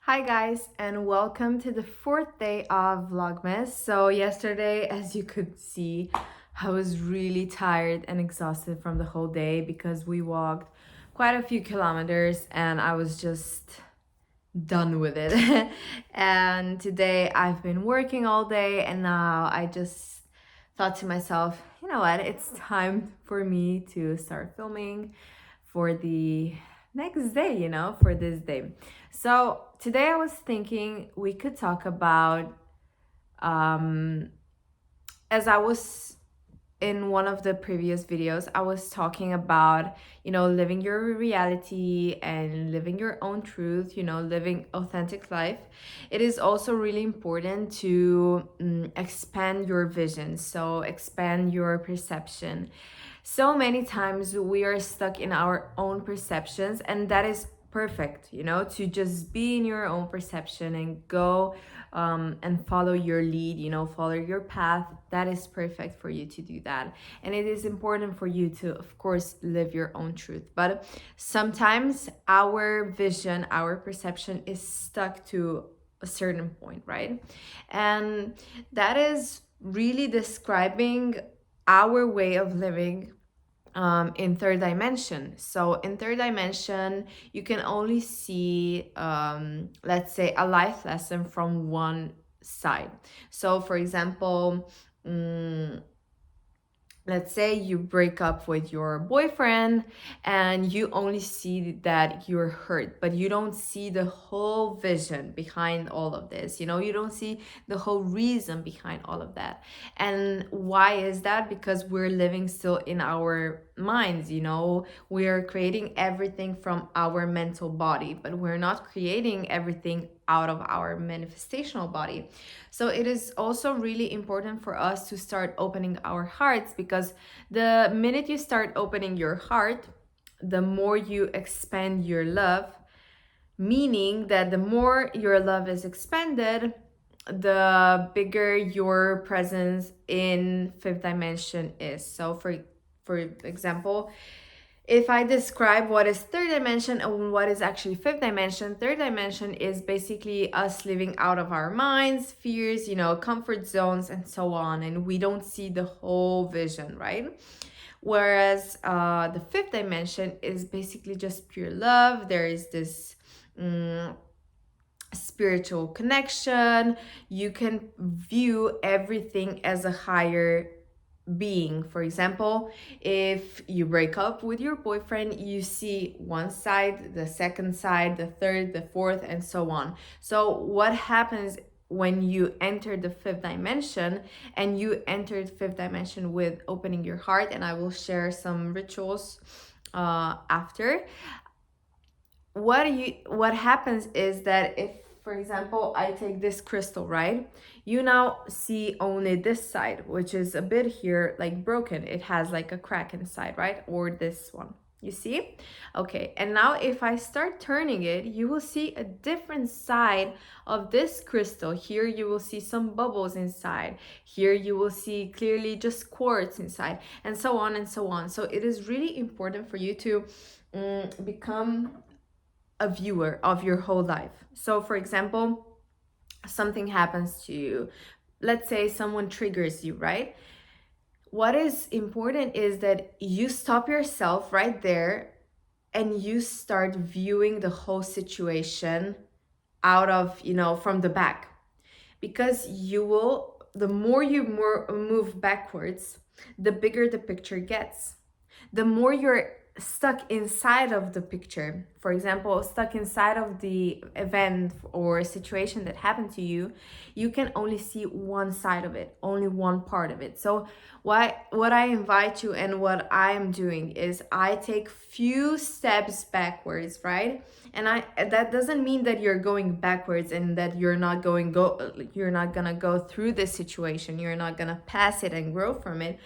Hi guys, and welcome to the fourth day of Vlogmas. So yesterday, as you could see, I was really tired and exhausted from the whole day because we walked quite a few kilometers and I was just done with it. And today I've been working all day and now I just thought to myself, you know what, it's time for me to start filming for the next day, for this day. So today I was thinking we could talk about, um, as I was in one of the previous videos, I was talking about, living your reality and living your own truth, living authentic life. It is also really important to expand your vision, so expand your perception. So many times we are stuck in our own perceptions, and that is perfect, to just be in your own perception and go and follow your lead, follow your path. That is perfect for you to do that. And it is important for you to, of course, live your own truth. But sometimes our vision, our perception is stuck to a certain point, right? And that is really describing our way of living in third dimension. So in third dimension, you can only see, let's say, a life lesson from one side. So for example, let's say you break up with your boyfriend and you only see that you're hurt, but you don't see the whole vision behind all of this. You don't see the whole reason behind all of that. And why is that? Because we're living still in our minds. We're creating everything from our mental body, but we're not creating everything out of our manifestational body. So it is also really important for us to start opening our hearts, because the minute you start opening your heart, the more you expand your love, meaning that the more your love is expanded, the bigger your presence in fifth dimension is. So for example, if I describe what is third dimension and what is actually fifth dimension, third dimension is basically us living out of our minds, fears, comfort zones, and so on. And we don't see the whole vision, right? Whereas the fifth dimension is basically just pure love. There is this spiritual connection. You can view everything as a higher being. For example, if you break up with your boyfriend, you see one side, the second side, the third, the fourth, and so on. So what happens when you enter the fifth dimension, and you entered fifth dimension with opening your heart, and I will share some rituals after. What happens is that if, for example, I take this crystal, right? You now see only this side, which is a bit here like broken. It has like a crack inside, right? Or this one. You see? Okay, and now if I start turning it, you will see a different side of this crystal. Here you will see some bubbles inside. Here you will see clearly just quartz inside, and so on and so on. So it is really important for you to become a viewer of your whole life. So for example, something happens to you. Let's say someone triggers you, right? What is important is that you stop yourself right there and you start viewing the whole situation out of, from the back. Because the more you move backwards, the bigger the picture gets. The more you're stuck inside of the picture, for example, stuck inside of the event or situation that happened to you, you can only see one side of it, only one part of it. So what I invite you, and what I am doing, is I take few steps backwards, right? And that doesn't mean that you're going backwards and that you're not gonna go through this situation, you're not gonna pass it and grow from it.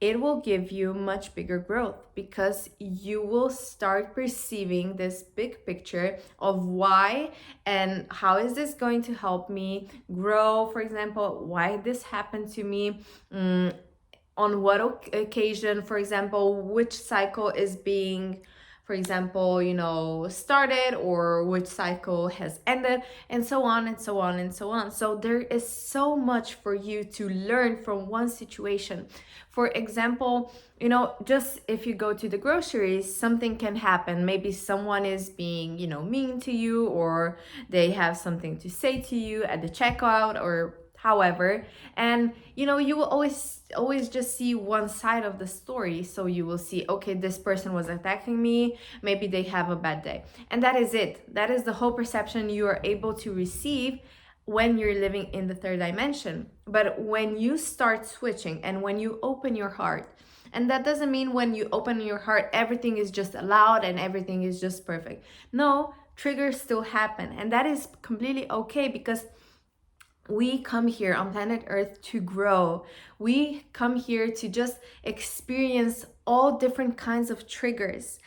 It will give you much bigger growth, because you will start perceiving this big picture of why and how is this going to help me grow. For example, why this happened to me, on what occasion, for example, which cycle is being for example, you know, started, or which cycle has ended, and so on and so on and so on. So there is so much for you to learn from one situation. For example, you know, just if you go to the groceries, something can happen. Maybe someone is being, you know, mean to you, or they have something to say to you at the checkout, or however. And you know, you will always just see one side of the story. So you will see, okay, this person was attacking me, maybe they have a bad day, and that is it. That is the whole perception you are able to receive when you're living in the third dimension. But when you start switching and when you open your heart, and that doesn't mean when you open your heart everything is just allowed and everything is just perfect. No, triggers still happen, and that is completely okay, because we come here on planet Earth to grow. We come here to just experience all different kinds of triggers.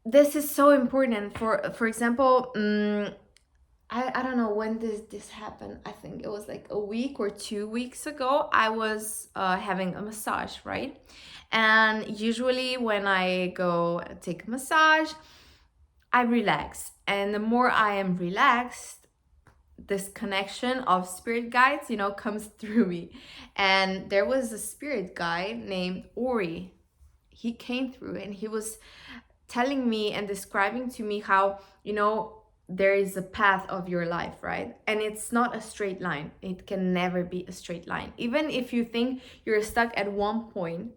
This is so important. For example, I don't know when this happened. I think it was like a week or 2 weeks ago. I was having a massage, right? And usually when I go take a massage, I relax. And the more I am relaxed, this connection of spirit guides, you know, comes through me. And there was a spirit guide named Ori. He came through and he was telling me and describing to me how, you know, there is a path of your life, right? And it's not a straight line. It can never be a straight line. Even if you think you're stuck at one point,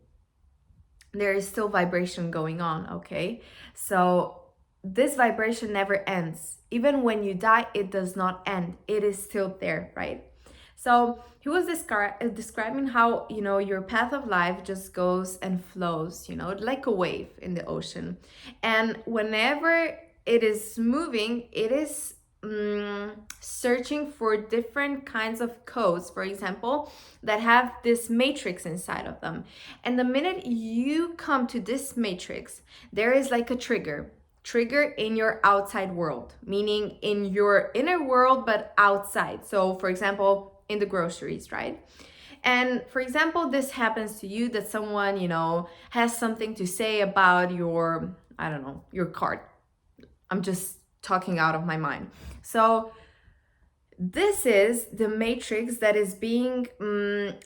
there is still vibration going on, okay? So this vibration never ends. Even when you die, it does not end. It is still there, right? So he was describing how, you know, your path of life just goes and flows, you know, like a wave in the ocean. And whenever it is moving, it is searching for different kinds of codes, for example, that have this matrix inside of them. And the minute you come to this matrix, there is like a trigger in your outside world, meaning in your inner world, but outside. So for example, in the groceries, right? And for example, this happens to you that someone, you know, has something to say about your, I don't know, your cart. I'm just talking out of my mind. So this is the matrix that is being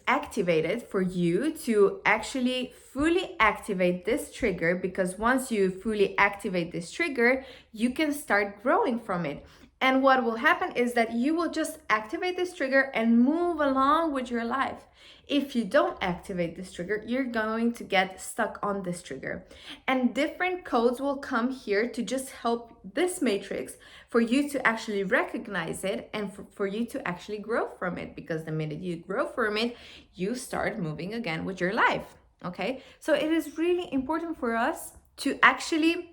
activated for you to actually fully activate this trigger, because once you fully activate this trigger, you can start growing from it. And what will happen is that you will just activate this trigger and move along with your life. If you don't activate this trigger, you're going to get stuck on this trigger. And different codes will come here to just help this matrix for you to actually recognize it and for you to actually grow from it. Because the minute you grow from it, you start moving again with your life. Okay? So it is really important for us to actually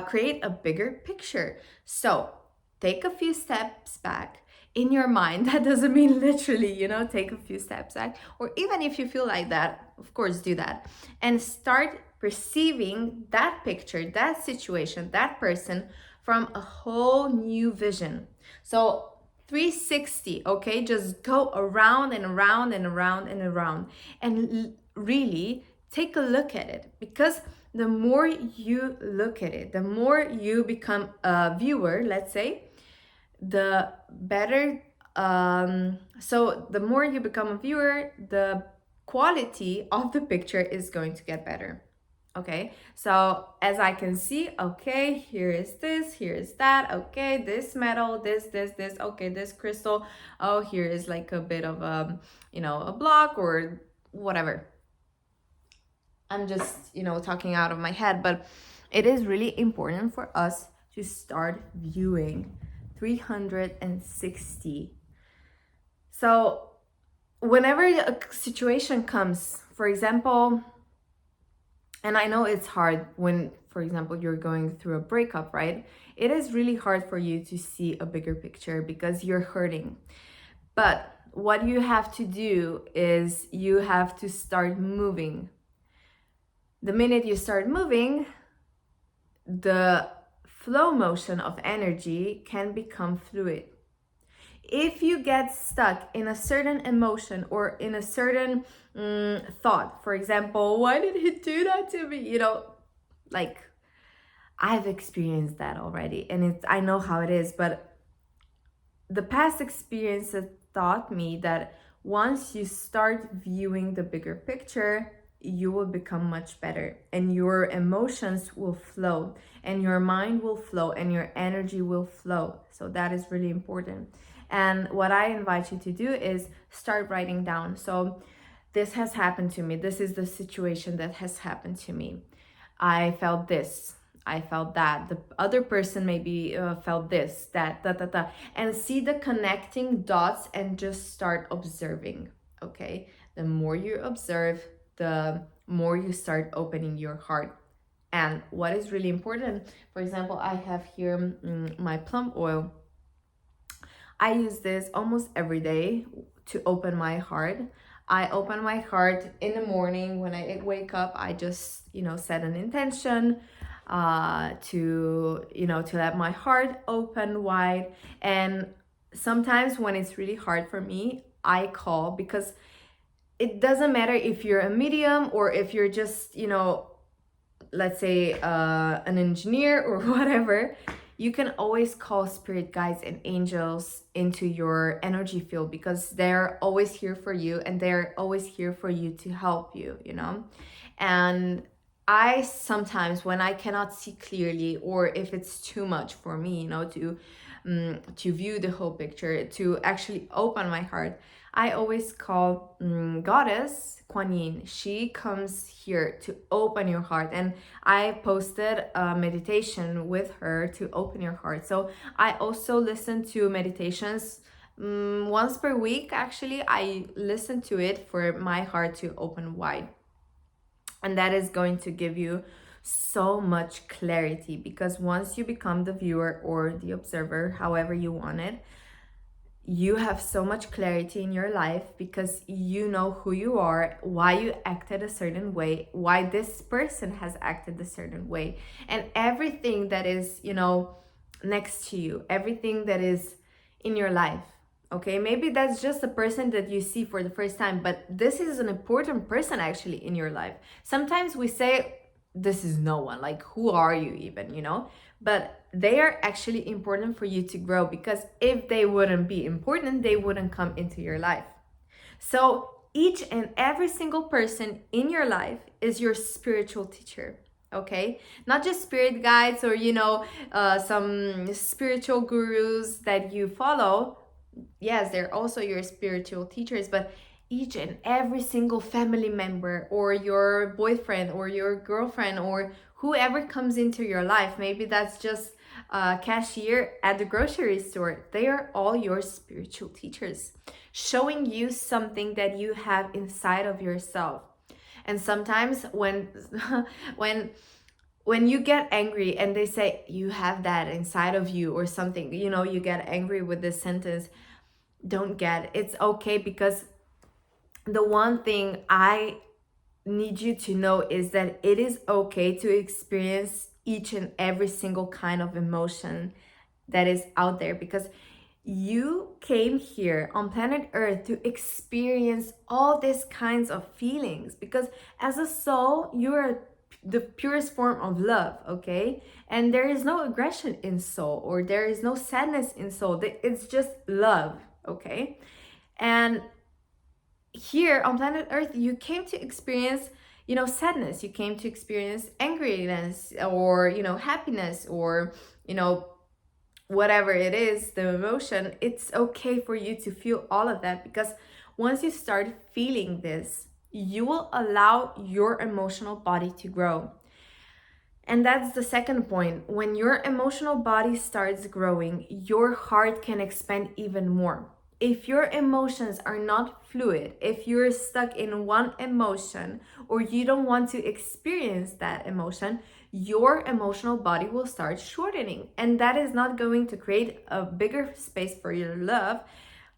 create a bigger picture. So take a few steps back in your mind. That doesn't mean literally, you know, take a few steps back, or even if you feel like that, of course, do that and start perceiving that picture, that situation, that person from a whole new vision. So 360, okay? Just go around and around and around and around and really take a look at it, because the more you look at it, the more you become a viewer, let's say, the better. So the more you become a viewer, the quality of the picture is going to get better. Okay, so as I can see, okay, here is this, here is that, okay, this metal, this, okay, this crystal, oh, here is like a bit of a, you know, a block or whatever. I'm just, you know, talking out of my head, but it is really important for us to start viewing 360. So whenever a situation comes, for example, and I know it's hard when, for example, you're going through a breakup, right? It is really hard for you to see a bigger picture because you're hurting. But what you have to do is you have to start moving. The minute you start moving, the flow motion of energy can become fluid. If you get stuck in a certain emotion or in a certain thought, for example, why did he do that to me? You know, like, I've experienced that already, and I know how it is, but the past experiences taught me that once you start viewing the bigger picture, you will become much better, and your emotions will flow, and your mind will flow, and your energy will flow. So that is really important. And what I invite you to do is start writing down. So this has happened to me. This is the situation that has happened to me. I felt this. I felt that. The other person maybe felt this, that, da, da, da. And see the connecting dots and just start observing. Okay? The more you observe, the more you start opening your heart. And what is really important, for example, I have here my plum oil. I use this almost every day to open my heart. I open my heart in the morning when I wake up. I just, set an intention to let my heart open wide. And sometimes when it's really hard for me, I call, because it doesn't matter if you're a medium or if you're just, let's say an engineer or whatever. You can always call spirit guides and angels into your energy field, because they're always here for you, and they're always here for you to help you, And I sometimes, when I cannot see clearly, or if it's too much for me, to view the whole picture, to actually open my heart, I always call Goddess Kuan Yin. She comes here to open your heart, and I posted a meditation with her to open your heart. So I also listen to meditations once per week. Actually, I listen to it for my heart to open wide, and that is going to give you so much clarity, because once you become the viewer or the observer, however you want it, you have so much clarity in your life, because you know who you are, why you acted a certain way, why this person has acted a certain way, and everything that is, next to you, everything that is in your life. Okay, maybe that's just a person that you see for the first time, but this is an important person actually in your life. Sometimes we say, this is no one, like, who are you even, But they are actually important for you to grow, because if they wouldn't be important, they wouldn't come into your life. So each and every single person in your life is your spiritual teacher. Okay, not just spirit guides or some spiritual gurus that you follow. Yes, they're also your spiritual teachers, but each and every single family member, or your boyfriend or your girlfriend, or whoever comes into your life, maybe that's just a cashier at the grocery store, they are all your spiritual teachers, showing you something that you have inside of yourself. And sometimes when when you get angry and they say you have that inside of you or something, you get angry with this sentence, don't get it's okay, because the one thing I need you to know is that it is okay to experience each and every single kind of emotion that is out there, because you came here on planet Earth to experience all these kinds of feelings, because as a soul, you're the purest form of love, okay? And there is no aggression in soul, or there is no sadness in soul. It's just love, okay? And here on planet Earth, you came to experience, sadness. You came to experience angriness, or, happiness, or, whatever it is, the emotion. It's okay for you to feel all of that, because once you start feeling this, you will allow your emotional body to grow. And that's the second point. When your emotional body starts growing, your heart can expand even more. If your emotions are not fluid, if you're stuck in one emotion, or you don't want to experience that emotion, your emotional body will start shortening. And that is not going to create a bigger space for your love,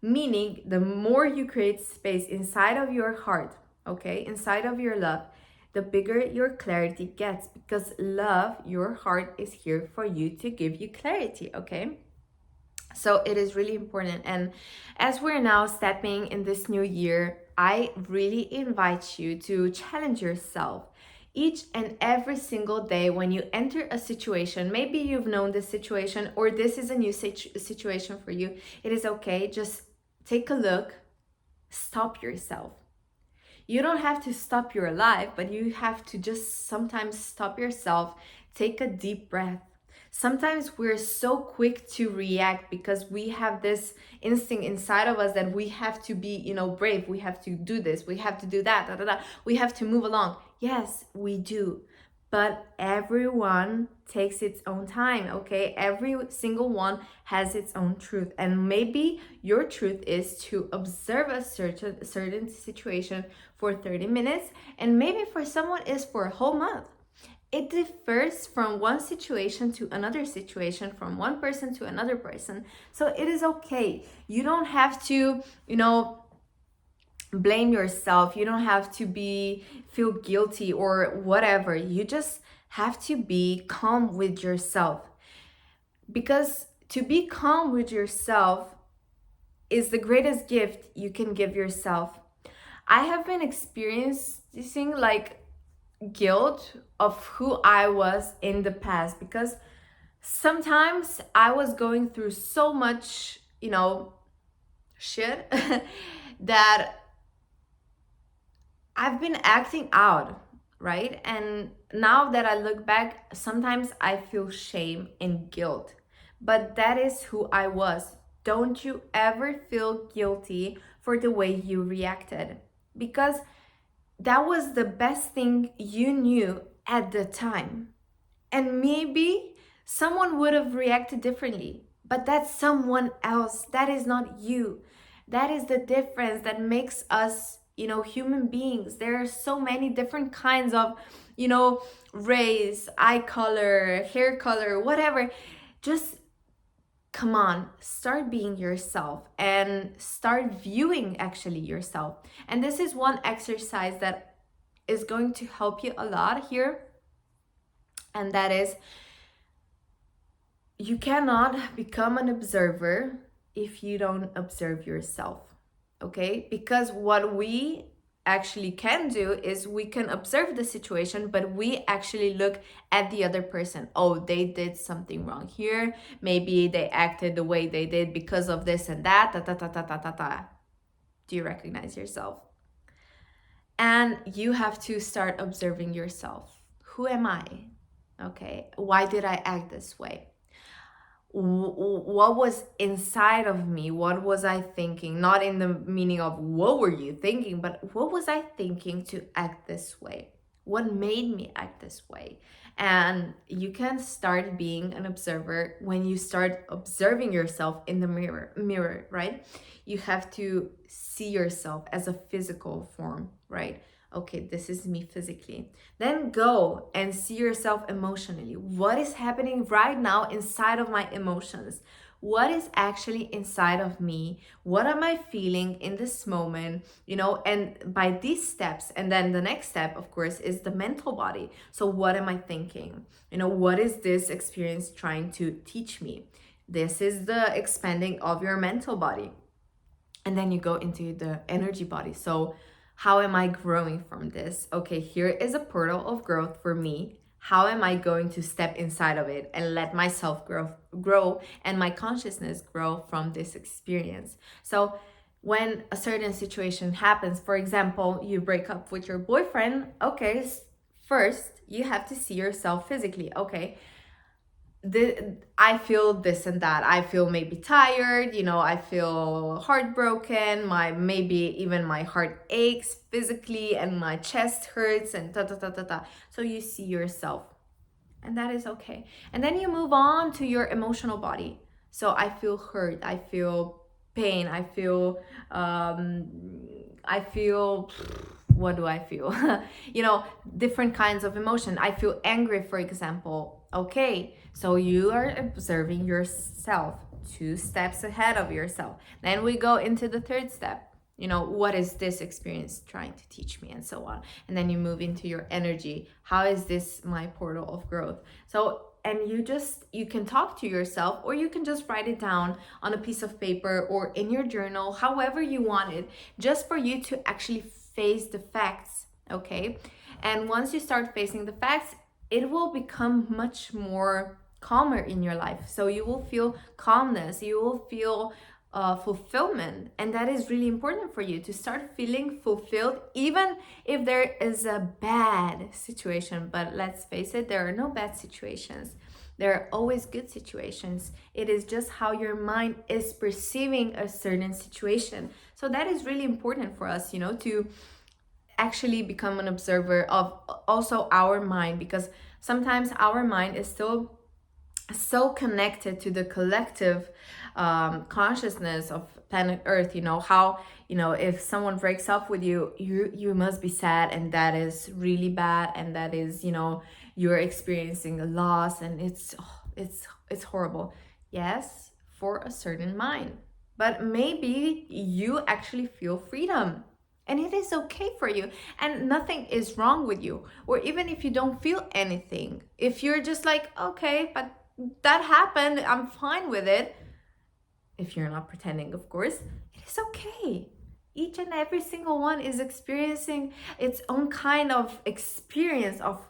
meaning the more you create space inside of your heart, okay, inside of your love, the bigger your clarity gets, because love, your heart, is here for you to give you clarity, okay? So it is really important. And as we're now stepping in this new year, I really invite you to challenge yourself. Each and every single day when you enter a situation, maybe you've known this situation or this is a new situation for you, it is okay. Just take a look, stop yourself. You don't have to stop your life, but you have to just sometimes stop yourself, take a deep breath. Sometimes we're so quick to react because we have this instinct inside of us that we have to be, brave. We have to do this. We have to do that. Da, da, da. We have to move along. Yes, we do. But everyone takes its own time, okay? Every single one has its own truth. And maybe your truth is to observe a certain situation for 30 minutes, and maybe for someone is for a whole month. It differs from one situation to another situation, from one person to another person. So it is okay. You don't have to, blame yourself. You don't have to feel guilty or whatever. You just have to be calm with yourself, because to be calm with yourself is the greatest gift you can give yourself. I have been experiencing like guilt of who I was in the past, because sometimes I was going through so much, shit that I've been acting out, right? And now that I look back, sometimes I feel shame and guilt. But that is who I was. Don't you ever feel guilty for the way you reacted, because that was the best thing you knew at the time. And maybe someone would have reacted differently, but that's someone else. That is not you. That is the difference that makes us, human beings. There are so many different kinds of, race, eye color, hair color, whatever. Just come on, start being yourself and start viewing actually yourself. And this is one exercise that is going to help you a lot here. And that is, you cannot become an observer if you don't observe yourself, okay? Because what we actually can do is we can observe the situation, but we actually look at the other person. Oh, they did something wrong here. Maybe they acted the way they did because of this and that. Ta, ta, ta, ta, ta, ta, ta. Do you recognize yourself? And you have to start observing yourself. Who am I? Okay, why did I act this way? What was inside of me? What was I thinking? Not in the meaning of what were you thinking, but what was I thinking to act this way? What made me act this way? And you can start being an observer when you start observing yourself in the mirror, right? You have to see yourself as a physical form, right? Okay, this is me physically. Then go and see yourself emotionally. What is happening right now inside of my emotions? What is actually inside of me? What am I feeling in this moment? And by these steps, and then the next step, of course, is the mental body. So what am I thinking? What is this experience trying to teach me? This is the expanding of your mental body. And then you go into the energy body. So how am I growing from this? Okay, here is a portal of growth for me. How am I going to step inside of it and let myself grow and my consciousness grow from this experience? So when a certain situation happens, for example, you break up with your boyfriend, okay, first you have to see yourself physically. Okay, I feel this and that. I feel maybe tired, I feel heartbroken, maybe even my heart aches physically and my chest hurts and ta ta ta ta ta. So you see yourself, and that is okay. And then you move on to your emotional body. So I feel hurt, I feel pain, I feel what do I feel? Different kinds of emotion. I feel angry, for example. Okay, so you are observing yourself 2 steps ahead of yourself. Then we go into the third step. What is this experience trying to teach me, and so on. And then you move into your energy. How is this my portal of growth? So, and you can talk to yourself, or you can just write it down on a piece of paper or in your journal, however you want it, just for you to actually face the facts, okay? And once you start facing the facts, it will become much more calmer in your life. So you will feel calmness, you will feel fulfillment, and that is really important for you to start feeling fulfilled, even if there is a bad situation. But let's face it, there are no bad situations. There are always good situations. It is just how your mind is perceiving a certain situation. So that is really important for us, to actually become an observer of also our mind, because sometimes our mind is still so connected to the collective consciousness of planet Earth. How, if someone breaks up with you, you must be sad, and that is really bad, and that is, you're experiencing a loss, and it's horrible. Yes, for a certain mind, but maybe you actually feel freedom, and it is okay for you, and nothing is wrong with you. Or even if you don't feel anything, if you're just like, okay, but that happened, I'm fine with it. If you're not pretending, of course, it is okay. Each and every single one is experiencing its own kind of experience of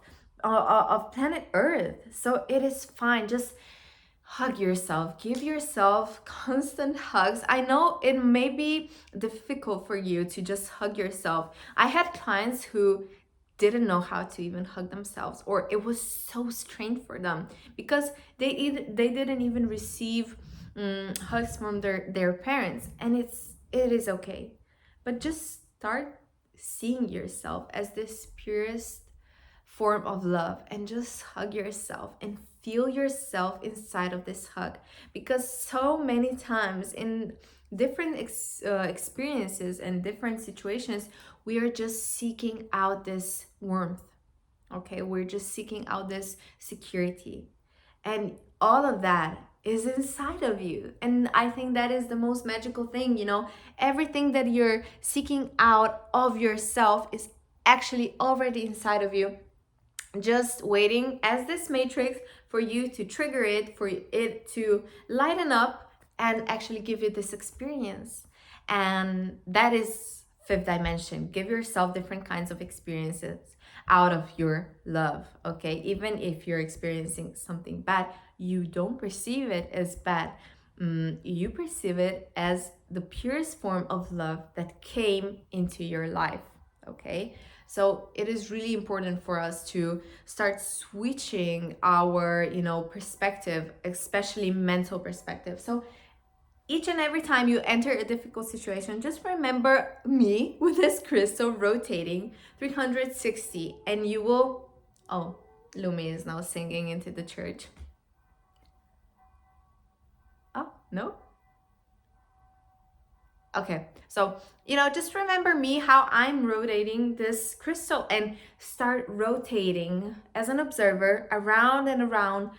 planet Earth. So it is fine. Just hug yourself, give yourself constant hugs. I know it may be difficult for you to just hug yourself. I had clients who didn't know how to even hug themselves, or it was so strange for them because they didn't even receive hugs from their parents, and it is okay. But just start seeing yourself as this purest form of love, and just hug yourself and feel yourself inside of this hug, because so many times in different experiences and different situations, we are just seeking out this warmth. Okay, we're just seeking out this security, and all of that is inside of you. And I think that is the most magical thing. Everything that you're seeking out of yourself is actually already inside of you, just waiting as this matrix for you to trigger it, for it to lighten up and actually give you this experience. And that is fifth dimension. Give yourself different kinds of experiences out of your love. Okay, even if you're experiencing something bad, you don't perceive it as bad. You perceive it as the purest form of love that came into your life. Okay, so it is really important for us to start switching our, perspective, especially mental perspective. So each and every time you enter a difficult situation, just remember me with this crystal rotating 360, and you will. Oh, Lumi is now singing into the church. Oh, no? Okay, so, just remember me, how I'm rotating this crystal, and start rotating as an observer around and around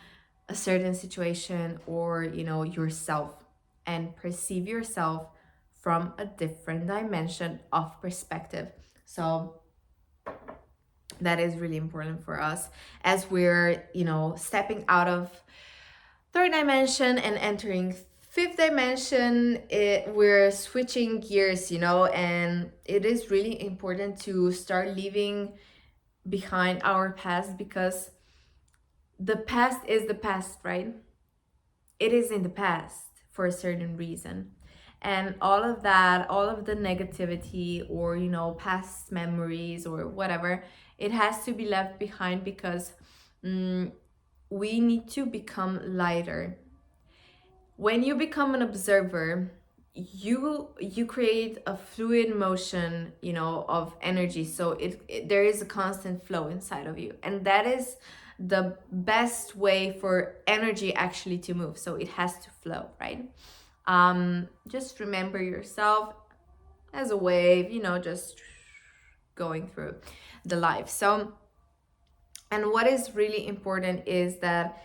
a certain situation, or, yourself, and perceive yourself from a different dimension of perspective. So that is really important for us as we're, stepping out of third dimension and entering fifth dimension. We're switching gears, and it is really important to start leaving behind our past, because the past is the past, right? It is in the past for a certain reason, and all of that, all of the negativity, or past memories or whatever, it has to be left behind, because we need to become lighter. When you become an observer, you create a fluid motion, of energy. So there is a constant flow inside of you, and that is the best way for energy actually to move. So it has to flow, right? Just remember yourself as a wave, just going through the life. So, and what is really important is that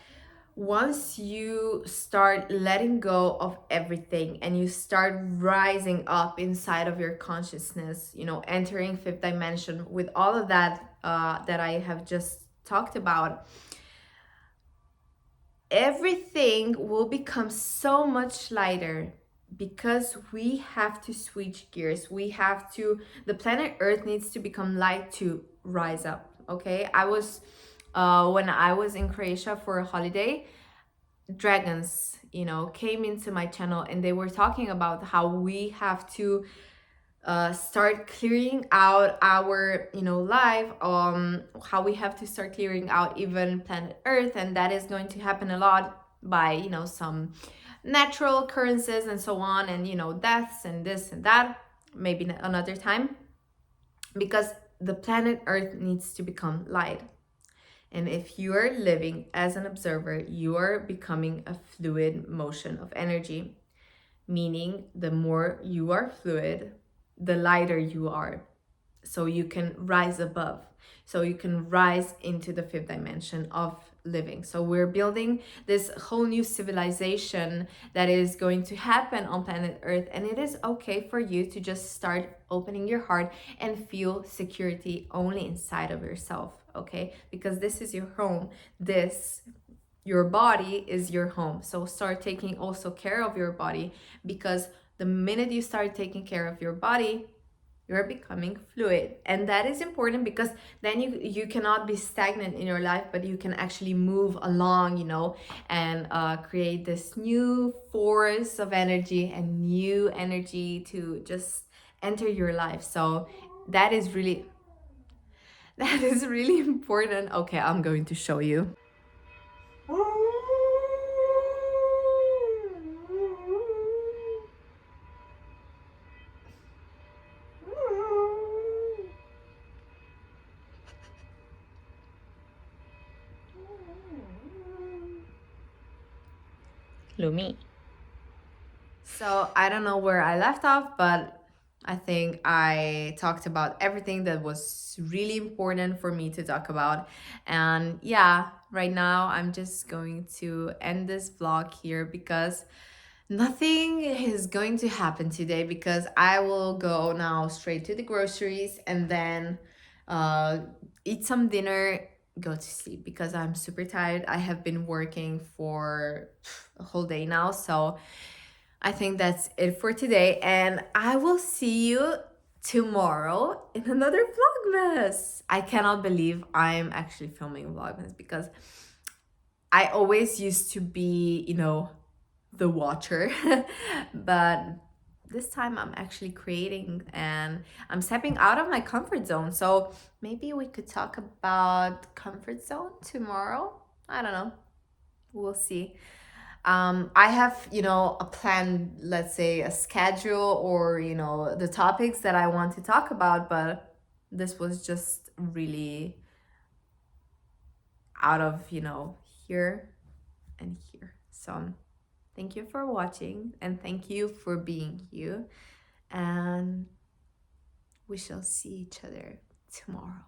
once you start letting go of everything and you start rising up inside of your consciousness, entering fifth dimension with all of that that I have just talked about, everything will become so much lighter, because we have to switch gears. The planet Earth needs to become light to rise up. okay? I was when I was in Croatia for a holiday, dragons, you know, came into my channel and they were talking about how we have to start clearing out our, you know, life, how we have to start clearing out even planet Earth, and that is going to happen a lot by, you know, some natural occurrences and so on, and, you know, deaths and this and that, maybe another time, because the planet Earth needs to become light. And if you are living as an observer, you are becoming a fluid motion of energy, meaning the more you are fluid, the lighter you are. So you can rise above. So you can rise into the fifth dimension of living. So we're building this whole new civilization that is going to happen on planet Earth. And it is okay for you to just start opening your heart and feel security only inside of yourself, okay? Because this is your home. Your body is your home. So start taking also care of your body, because the minute you start taking care of your body, you're becoming fluid. And that is important, because then you cannot be stagnant in your life, but you can actually move along, you know, and create this new force of energy and new energy to just enter your life. So that is really important. Okay, I'm going to show you. Lumi. So I don't know where I left off, but I think I talked about everything that was really important for me to talk about. And yeah, right now I'm just going to end this vlog here, because nothing is going to happen today, because I will go now straight to the groceries and then eat some dinner, go to sleep, because I'm super tired. I have been working for a whole day now, so I think that's it for today, and I will see you tomorrow in another Vlogmas. I cannot believe I'm actually filming Vlogmas, because I always used to be, you know, the watcher, but this time I'm actually creating and I'm stepping out of my comfort zone. So maybe we could talk about comfort zone tomorrow. I don't know. We'll see. I have, you know, a plan, let's say a schedule, or, you know, the topics that I want to talk about, but this was just really out of, you know, here and here. So thank you for watching, and thank you for being you, and we shall see each other tomorrow.